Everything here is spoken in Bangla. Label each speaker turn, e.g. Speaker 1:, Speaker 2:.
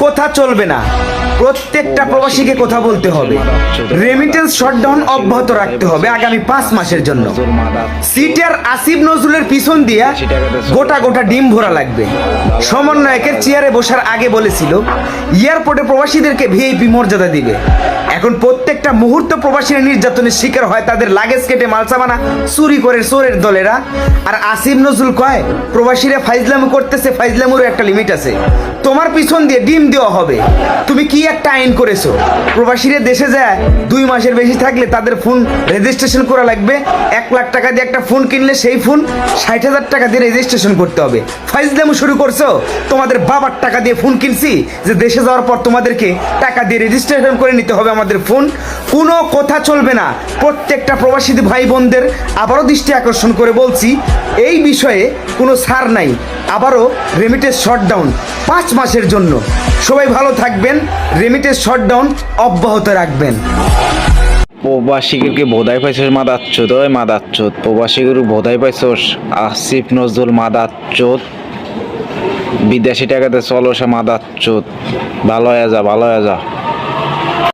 Speaker 1: কথা চলবে না, প্রত্যেকটা প্রবাসীকে কথা বলতে হবে। রেমিটেন্স শটডাউন অব্যাহত রাখতে হবে আগামী 5 মাসের জন্য। সিটার আসিফ নজরুলের পিছন দিয়া গোটা গোটা ডিম ভরা লাগবে। সমন্বয়কের চেয়ারে বসার আগে বলেছিল এয়ারপোর্টে প্রবাসীদেরকে ভিআইপি মর্যাদা দিবে। এখন প্রত্যেকটা মুহূর্ত প্রবাসীরা নির্যাতনের শিকার হয়, তাদের লাগেজ কেটে মালসামানা চুরি করে চোরের দলেরা। আর আসিফ নজরুল কয় প্রবাসীরা ফাইজলামো করতেছে, ফাইজলামোর একটা লিমিট আছে। তোমার পিছন দিয়ে ডিম দেওয়া হবে। তুমি কি একটা আইন করেছো? প্রবাসীরা দেশে যায় 2 মাসের বেশি থাকলে তাদের ফোন রেজিস্ট্রেশন করা লাগবে। 1 লাখ টাকা দিয়ে একটা ফোন কিনলে সেই ফোন 60,000 টাকা দিয়ে রেজিস্ট্রেশন করতে হবে। ফাইজলামো শুরু করছো? তোমাদের বাবার টাকা দিয়ে ফোন কিনছি যে দেশে যাওয়ার পর তোমাদেরকে টাকা দিয়ে রেজিস্ট্রেশন করে নিতে হবে আমাদের ফোন। কোনো কথা চলবে না। প্রত্যেকটা প্রবাসী ভাই বোনদের আবারও দৃষ্টি আকর্ষণ করে বলছি, এই বিষয়ে কোনো ছাড় নাই। আবারও রেমিটেন্স শটডাউন 5 মাসের জন্য। সবাই ভালো থাকবেন। রেমিটেন্স শটডাউন অব্যাহত রাখবেন।
Speaker 2: প্রবাসীকে বোধাই পাইছস মাদাচ্চোদ, ওই মাদাচ্চোদ প্রবাসীগুলো বোধাই পাইছস। আসিফ নজরুল মাদাচ্চোদ, বিদেশি টাকাতে চলো সে মাদাচ্চোদ। ভালো হয়ে যা, ভালো হয়ে যা।